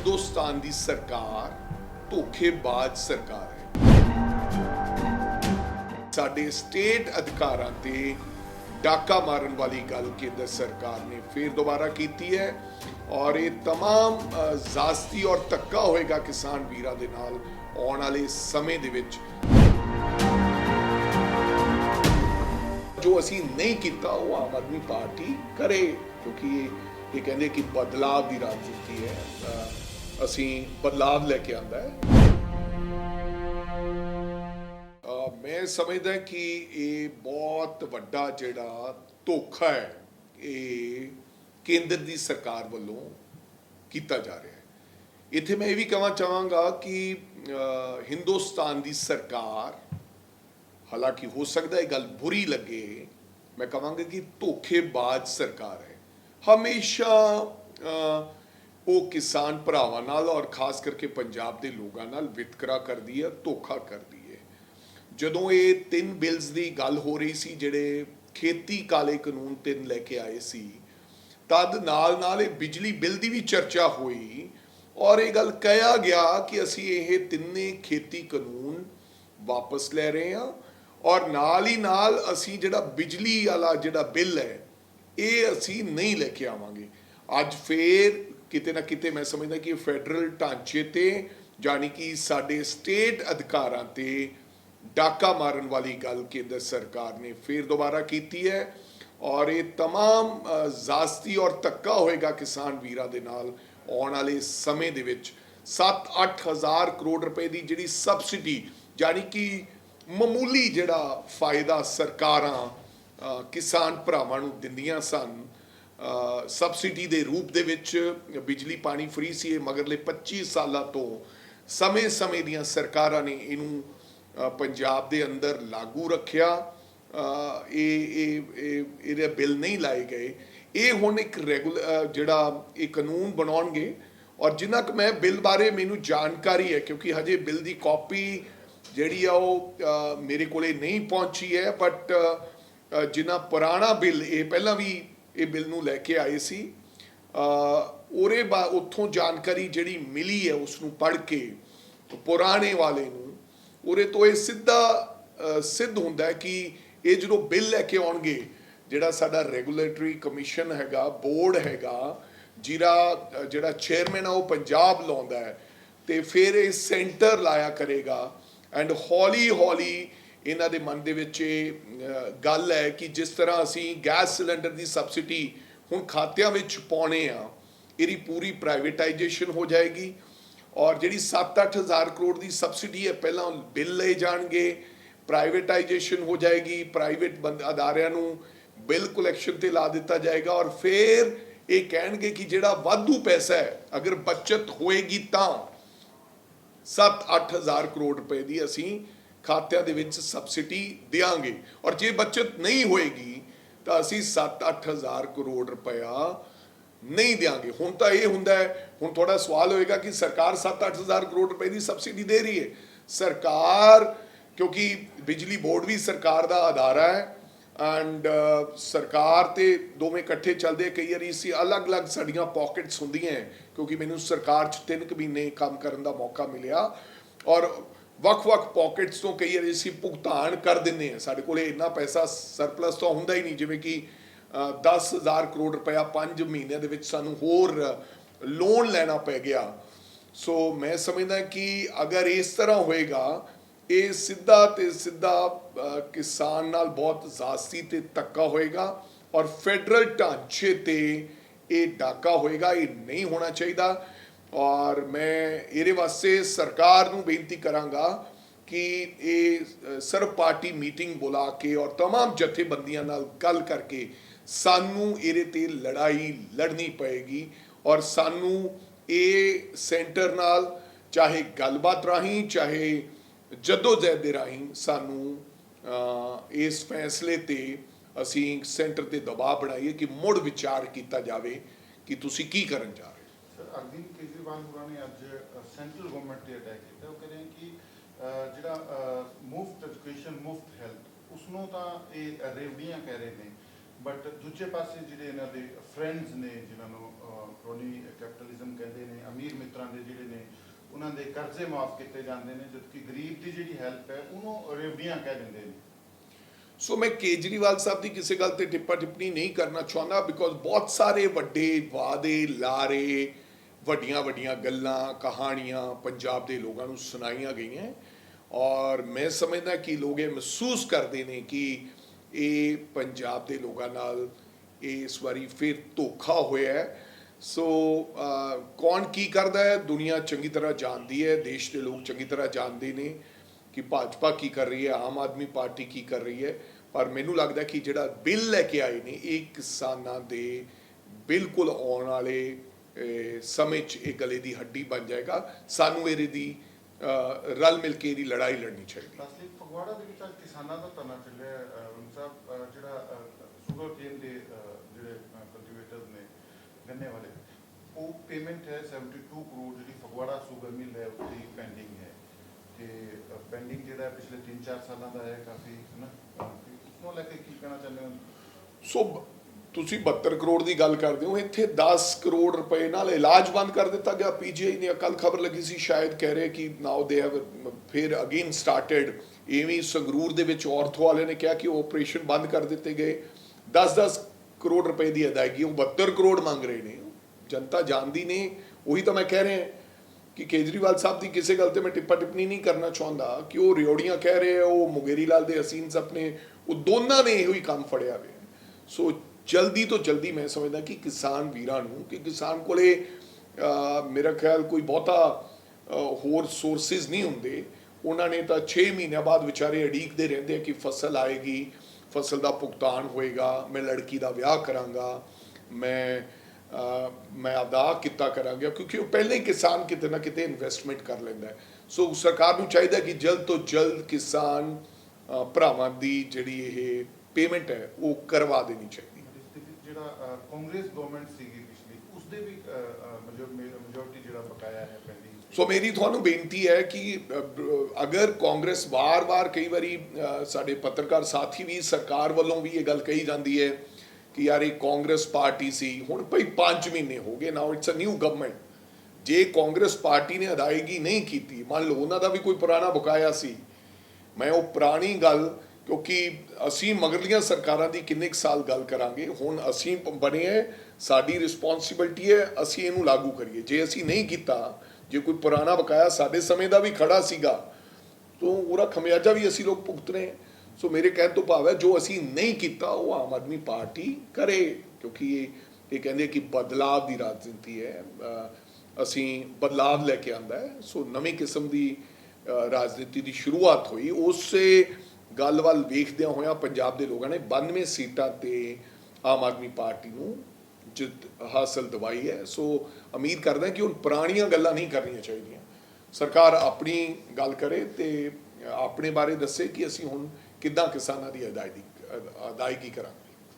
हिंदुस्तान की सरकार धोखेबाज सरकार है। साडे स्टेट अधिकारां ते डाका मारन वाली गल केंद्र सरकार ने फिर दोबारा की है और ये तमाम जास्ती और धक्का होएगा किसान वीरां दे नाल आउण वाले समय दे विच। जो असी नहीं किया वो आम आदमी पार्टी करे, क्योंकि ये कहते कि बदलाव की राजनीति है, असी बदलाव लेके आंदा है। मैं समझदा कि ये बहुत वड्डा जिहड़ा धोखा है ये केंद्र की सरकार वालों किया जा रहा है। इत्थे मैं ये भी कहना चाहांगा कि हिंदुस्तान की सरकार, हालांकि हो सकता है गल बुरी लगे, मैं कहूँगा कि धोखेबाज सरकार है। हमेशा वो किसान भरावां नाल और खास करके पंजाब के लोगों नाल वितकरा करती है, धोखा करती है। जदों ये 3 बिल्स की गल हो रही सी, जिहड़े खेती काले कानून 3 लैके आए सी, तद नाल नाल ये बिजली बिल की भी चर्चा हुई और ये गल कहा गया कि असी ये तिन्ने खेती कानून वापस ले रहे हैं और नाल ही नाल असी जिहड़ा बिजली वाला जिहड़ा बिल है ये असी नहीं लेके आवांगे। अज फिर किते ना किते मैं समझदा कि फैडरल ढांचे ते जानी कि साडे स्टेट अधिकारां ते डाका मारन वाली गल केंद्र सरकार ने फिर दोबारा की है और ये तमाम जास्ती और धक्का होएगा किसान वीरां दे नाल आउण वाले समय दे विच। 7-8 हज़ार करोड़ रुपए की जिहड़ी सबसिडी, जानी कि मामूली जिहड़ा फायदा सरकारां किसान भरावां नूं दिंदियां सन सबसिडी दे रूप दे विच। बिजली पानी फ्री सी, मगरले 25 साल तो समय समय दियां सरकारां ने इनू पंजाब दे अंदर लागू रखिया। ये बिल नहीं लाए गए। ये हुण एक रेगुलर जिहड़ा एक कानून बनाउणगे और जिन्ना क मैं बिल बारे मैनू जानकारी है, क्योंकि हजे बिल की कॉपी जिहड़ी आ वो मेरे कोले नहीं पहुंची है, बट जिन्ना पुराना बिल ये पहला भी ये बिल नूं लैके आए सी, उहरे उत्थों जानकारी जिहड़ी मिली है उसनूं पढ़ के पुराने वाले नूं उहरे तो ये सीधा सिद्ध हुंदा है कि ये जो बिल लैके आउणगे, जिहड़ा साडा रेगूलेटरी कमीशन हैगा, बोर्ड हैगा, जिहड़ा चेयरमैन आ वो पंजाब लाउंदा है, तो फिर ये सेंटर लाया करेगा एंड हौली हौली इन्हां दे मन दे विच गल है कि जिस तरह असी गैस सिलेंडर की सबसिडी हुण खात्यां विच पाउने आ, इहदी पूरी प्राइवेटाइजेशन हो जाएगी और जिहड़ी 7-8 हज़ार करोड़ की सबसिडी है पहला बिल ले जाणगे, प्राइवेटाइजेशन हो जाएगी, प्राइवेट अदारियां नूं बिल कलैक्शन ते ला दिता जाएगा और फिर ये कहणगे कि जिहड़ा वाधू पैसा है अगर बचत होएगी तां 7-8 हज़ार करोड़ रुपए की असी खात्यां दे विच सबसिडी देंगे और जे बचत नहीं होएगी तो असी 7-8 हज़ार करोड़ रुपया नहीं देंगे। हुण तो ये हुंदा है, हुण थोड़ा सवाल होएगा कि सरकार 7-8 हज़ार करोड़ रुपए की सबसिडी दे रही है। सरकार, क्योंकि बिजली बोर्ड भी सरकार का अदारा है एंड सरकार ते दोवें इकट्ठे चलते, कई बार इसी अलग अलग साड़ियाँ पॉकेट्स होंदियां हैं, क्योंकि मैनू सरकार 3 महीने काम करने का मौका मिलिया और वक्-वक् पॉकेट्स तो कई बार इसी भुगतान कर दिंदे हैं। साडे कोले इन्ना पैसा सरप्लस तो हुंदा ही नहीं, जिवें कि 10 हज़ार करोड़ रुपया 5 महीनों के विच सानू होर लोन लेना पै गया। सो मैं समझदा कि अगर इस तरह होएगा ये सीधा ते सीधा किसान नाल बहुत जास्ती ते धक्का होएगा और फैडरल ढांचे ते ये डाका होएगा। ये नहीं होना चाहिए और मैं ये वास्ते सरकार नूं बेनती करांगा कि ये सर्व पार्टी मीटिंग बुला के और तमाम जथेबंदियां नाल गल करके सानू इहदे ते लड़ाई लड़नी पएगी और सानू ये सेंटर नाल चाहे गलबात राही चाहे जदोजहद दे राही सानू इस फैसले ते असी सेंटर ते दबाव बनाइए कि मुड़ विचार किया जाए कि तुसी की करन जा रहे हो। सर, अरविंद केजरीवाल होरां ने अज सेंट्रल गवर्नमेंट ते अटैक किया। वो कह रहे हैं कि जिहड़ा मुफ्त एजुकेशन मुफ्त हैल्थ उसनों तो ये रेवड़ियां कह रहे हैं, ਬਟ ਦੂਜੇ ਪਾਸੇ ਜਿਹੜੇ ਇਹਨਾਂ ਦੇ ਫਰੈਂਡਸ ਨੇ ਜਿਨ੍ਹਾਂ ਨੂੰ ਕ੍ਰੋਨੀ ਕੈਪੀਟਲਿਜ਼ਮ ਕਹਿੰਦੇ ਨੇ, ਅਮੀਰ ਮਿੱਤਰਾਂ ਦੇ ਜਿਹੜੇ ਨੇ ਉਹਨਾਂ ਦੇ ਕਰਜ਼ੇ ਮਾਫ ਕੀਤੇ ਜਾਂਦੇ ਨੇ, ਜਦਕਿ ਗਰੀਬ ਦੀ ਜਿਹੜੀ ਹੈਲਪ ਹੈ ਉਹਨੂੰ ਰੇਵੜੀਆਂ ਕਹਿ ਦਿੰਦੇ ਨੇ। ਸੋ ਮੈਂ ਕੇਜਰੀਵਾਲ ਸਾਹਿਬ ਦੀ ਕਿਸੇ ਗੱਲ ਤੇ ਟਿੱਪਾ ਟਿੱਪਣੀ ਨਹੀਂ ਕਰਨਾ ਚਾਹੁੰਦਾ, ਬਿਕੋਜ਼ ਬਹੁਤ ਸਾਰੇ ਵੱਡੇ ਵਾਅਦੇ ਲਾਰੇ, ਵੱਡੀਆਂ ਵੱਡੀਆਂ ਗੱਲਾਂ ਕਹਾਣੀਆਂ ਪੰਜਾਬ ਦੇ ਲੋਕਾਂ ਨੂੰ ਸੁਣਾਈਆਂ ਗਈਆਂ, ਔਰ ਮੈਂ ਸਮਝਦਾ ਕਿ ਲੋਕ ਇਹ ਮਹਿਸੂਸ ਕਰਦੇ ਨੇ ਕਿ ਇਹ ਪੰਜਾਬ ਦੇ ਲੋਕਾਂ ਨਾਲ ਇਸ ਵਾਰੀ ਫਿਰ ਧੋਖਾ ਹੋਇਆ ਹੈ। ਸੋ ਕੌਣ ਕੀ ਕਰਦਾ ਹੈ ਦੁਨੀਆ ਚੰਗੀ ਤਰ੍ਹਾਂ ਜਾਣਦੀ ਹੈ, ਦੇਸ਼ ਦੇ ਲੋਕ ਚੰਗੀ ਤਰ੍ਹਾਂ ਜਾਣਦੇ ਨੇ ਕਿ ਭਾਜਪਾ ਕੀ ਕਰ ਰਹੀ ਹੈ, ਆਮ ਆਦਮੀ ਪਾਰਟੀ ਕੀ ਕਰ ਰਹੀ ਹੈ। ਪਰ ਮੈਨੂੰ ਲੱਗਦਾ ਕਿ ਜਿਹੜਾ ਬਿੱਲ ਲੈ ਕੇ ਆਏ ਨੇ ਇਹ ਕਿਸਾਨਾਂ ਦੇ ਬਿਲਕੁਲ ਆਉਣ ਵਾਲੇ ਸਮੇਂ 'ਚ ਇਹ ਗਲੇ ਦੀ ਹੱਡੀ ਬਣ ਜਾਏਗਾ। ਸਾਨੂੰ ਇਹਦੀ ਰਲ ਮਿਲ ਕੇ ਇਹਦੀ ਲੜਾਈ ਲੜਨੀ ਚਾਹੀਦੀ ਹੈ। ਅਸਲੀ ਫਗਵਾੜਾ ਦੇ ਵਿੱਚ ਅੱਜ ਕਿਸਾਨਾਂ ਦਾ ਧਰਨਾ ਚੱਲਿਆ ਸਾਹਿਬ, ਜਿਹੜਾ ਸ਼ੂਗਰ ਕੇਨ ਦੇ ਜਿਹੜੇ ਕਲਟੀਵੇਟਰਸ ਨੇ ਗੰਨੇ ਵਾਲੇ, ਉਹ ਪੇਮੈਂਟ ਹੈ 72 ਕਰੋੜ ਜਿਹੜੀ ਫਗਵਾੜਾ ਸ਼ੂਗਰ ਮਿਲ ਹੈ ਉਹਦੀ ਪੈਂਡਿੰਗ ਹੈ, ਤੇ ਪੈਂਡਿੰਗ ਜਿਹੜਾ ਪਿਛਲੇ 3-4 ਸਾਲਾਂ ਦਾ ਹੈ ਕਾਫੀ, ਹੈ ਨਾ, ਉਸਨੂੰ ਲੈ ਕੇ ਕੀ ਕਹਿਣਾ ਚਾਹੁੰਦੇ ਹੋ? ਸੋ ਤੁਸੀਂ 72 ਕਰੋੜ ਦੀ ਗੱਲ ਕਰਦੇ ਹੋ, ਇੱਥੇ 10 ਕਰੋੜ ਰੁਪਏ ਨਾਲ ਇਲਾਜ ਬੰਦ ਕਰ ਦਿੱਤਾ ਗਿਆ। ਪੀਜੀਆਈ ਨੇ ਕੱਲ ਖਬਰ ਲੱਗੀ ਸੀ, ਸ਼ਾਇਦ ਕਹਿ ਰਹੇ ਕਿ ਨਾਓ ਦੇ ਹੈਵ ਫਿਰ ਅਗੇਨ ਸਟਾਰਟਡ। ਇਵੇਂ ਸੰਗਰੂਰ ਦੇ ਵਿੱਚ ਔਰਥੋ ਵਾਲੇ ਨੇ ਕਿਹਾ ਕਿ ਆਪਰੇਸ਼ਨ ਬੰਦ ਕਰ ਦਿੱਤੇ ਗਏ। 10-10 ਕਰੋੜ ਰੁਪਏ ਦੀ ਅਦਾਇਗੀ, ਉਹ 72 ਕਰੋੜ ਮੰਗ ਰਹੇ ਨੇ। ਜਨਤਾ ਜਾਣਦੀ ਨੇ, ਉਹੀ ਤਾਂ ਮੈਂ ਕਹਿ ਰਿਹਾ ਕਿ ਕੇਜਰੀਵਾਲ ਸਾਹਿਬ ਦੀ ਕਿਸੇ ਗੱਲ ਤੇ ਮੈਂ ਟਿੱਪਾ ਟਿੱਪਣੀ ਨਹੀਂ ਕਰਨਾ ਚਾਹੁੰਦਾ ਕਿ ਉਹ ਰਿਓੜੀਆਂ ਕਹਿ ਰਹੇ, ਉਹ ਮੁਗੇਰੀ ਲਾਲ ਦੇ ਹਸੀਨ ਸਪਨੇ, ਉਹ ਦੋਨਾਂ ਨੇ ਇਹੋ ਹੀ ਕੰਮ ਫੜਿਆ ਹੋਇਆ। ਸੋ ਜਲਦੀ ਤੋਂ ਜਲਦੀ ਮੈਂ ਸਮਝਦਾ ਕਿ ਕਿਸਾਨ ਵੀਰਾਂ ਨੂੰ, ਕਿ ਕਿਸਾਨ ਕੋਲੇ ਮੇਰਾ ਖਿਆਲ ਕੋਈ ਬਹੁਤਾ ਹੋਰ ਸੋਰਸਿਸ ਨਹੀਂ ਹੁੰਦੇ, ਉਹਨਾਂ ਨੇ ਤਾਂ 6 ਮਹੀਨਿਆਂ ਬਾਅਦ ਵਿਚਾਰੇ ਉਡੀਕਦੇ ਰਹਿੰਦੇ ਕਿ ਫਸਲ ਆਏਗੀ, ਫਸਲ ਦਾ ਭੁਗਤਾਨ ਹੋਏਗਾ, ਮੈਂ ਲੜਕੀ ਦਾ ਵਿਆਹ ਕਰਾਂਗਾ, ਮੈਂ ਆਪਦਾ ਕਿੱਤਾ ਕਰਾਂਗਾ, ਕਿਉਂਕਿ ਉਹ ਪਹਿਲਾਂ ਹੀ ਕਿਸਾਨ ਕਿਤੇ ਨਾ ਕਿਤੇ ਇਨਵੈਸਟਮੈਂਟ ਕਰ ਲੈਂਦਾ ਹੈ। ਸੋ ਸਰਕਾਰ ਨੂੰ ਚਾਹੀਦਾ ਕਿ ਜਲਦ ਤੋਂ ਜਲਦ ਕਿਸਾਨ ਭਰਾਵਾਂ ਦੀ ਜਿਹੜੀ ਇਹ ਪੇਮੈਂਟ ਹੈ ਉਹ ਕਰਵਾ ਦੇਣੀ ਚਾਹੀਦੀ। ਜਿਹੜਾ ਕਾਂਗਰਸ ਗਵਰਨਮੈਂਟ ਸੀਗੀ ਪਿਛਲੀ, ਉਸਦੇ ਵੀ ਮੈਜੋਰਟੀ ਜਿਹੜਾ ਬਕਾਇਆ ਹੈ ਪੈਂਡਿੰਗ। ਸੋ ਮੇਰੀ ਤੁਹਾਨੂੰ ਬੇਨਤੀ ਹੈ ਕਿ ਅਗਰ ਕਾਂਗਰਸ ਵਾਰ-ਵਾਰ, ਕਈ ਵਾਰੀ ਸਾਡੇ ਪੱਤਰਕਾਰ ਸਾਥੀ ਵੀ, ਸਰਕਾਰ ਵੱਲੋਂ ਵੀ ਇਹ ਗੱਲ ਕਹੀ ਜਾਂਦੀ ਹੈ ਕਿ ਯਾਰ ਇਹ ਕਾਂਗਰਸ ਪਾਰਟੀ ਸੀ, ਹੁਣ ਭਾਈ 5 ਮਹੀਨੇ ਹੋ ਗਏ, now it's a new government. ਜੇ ਕਾਂਗਰਸ ਪਾਰਟੀ ਨੇ ਅਦਾਇਗੀ ਨਹੀਂ ਕੀਤੀ, ਮੰਨ ਲਓ ਉਹਨਾਂ ਦਾ ਵੀ ਕੋਈ ਪੁਰਾਣਾ ਬਕਾਇਆ ਸੀ, ਮੈਂ ਉਹ ਪੁਰਾਣੀ ਗੱਲ, ਕਿਉਂਕਿ ਅਸੀਂ ਮਗਰਲੀਆਂ ਸਰਕਾਰਾਂ ਦੀ ਕਿੰਨੇ ਕੁ ਸਾਲ ਗੱਲ ਕਰਾਂਗੇ, ਹੁਣ ਅਸੀਂ ਬਣੇ ਹੈ, ਸਾਡੀ ਰਿਸਪੌਂਸਿਬਿਲਟੀ ਹੈ ਅਸੀਂ ਇਹਨੂੰ ਲਾਗੂ ਕਰੀਏ। ਜੇ ਅਸੀਂ ਨਹੀਂ ਕੀਤਾ, ਜੇ ਕੋਈ ਪੁਰਾਣਾ ਬਕਾਇਆ ਸਾਡੇ ਸਮੇਂ ਦਾ ਵੀ ਖੜਾ ਸੀਗਾ, ਤਾਂ ਉਹਦਾ ਖਮਿਆਜਾ ਵੀ ਅਸੀਂ ਲੋਕ ਭੁਗਤ ਰਹੇ ਹਾਂ। ਸੋ ਮੇਰੇ ਕਹਿਣ ਤੋਂ ਭਾਵ ਹੈ ਜੋ ਅਸੀਂ ਨਹੀਂ ਕੀਤਾ ਉਹ ਆਮ ਆਦਮੀ ਪਾਰਟੀ ਕਰੇ, ਕਿਉਂਕਿ ਇਹ ਕਹਿੰਦੇ ਕਿ ਬਦਲਾਵ ਦੀ ਰਾਜਨੀਤੀ ਹੈ, ਅਸੀਂ ਬਦਲਾਵ ਲੈ ਕੇ ਆਂਦਾ ਹੈ। ਸੋ ਨਵੀਂ ਕਿਸਮ ਦੀ ਰਾਜਨੀਤੀ ਦੀ ਸ਼ੁਰੂਆਤ ਹੋਈ। ਉਸੇ ਗੱਲ ਵੱਲ ਵੇਖਦਿਆਂ ਹੋਇਆਂ ਪੰਜਾਬ ਦੇ ਲੋਕਾਂ ਨੇ 92 ਸੀਟਾਂ ਤੇ ਆਮ ਆਦਮੀ ਪਾਰਟੀ ਨੂੰ ਜਿੱਤ ਹਾਸਲ ਦਵਾਈ ਹੈ। ਸੋ ਉਮੀਦ ਕਰਦਾ ਕਿ ਹੁਣ ਪੁਰਾਣੀਆਂ ਗੱਲਾਂ ਨਹੀਂ ਕਰਨੀਆਂ ਚਾਹੀਦੀਆਂ। ਸਰਕਾਰ ਆਪਣੀ ਗੱਲ ਕਰੇ ਤੇ ਆਪਣੇ ਬਾਰੇ ਦੱਸੇ ਕਿ ਅਸੀਂ ਹੁਣ ਕਿੱਦਾਂ ਕਿਸਾਨਾਂ ਦੀ ਅਦਾਇਗੀ ਕਰਾਂਗੇ।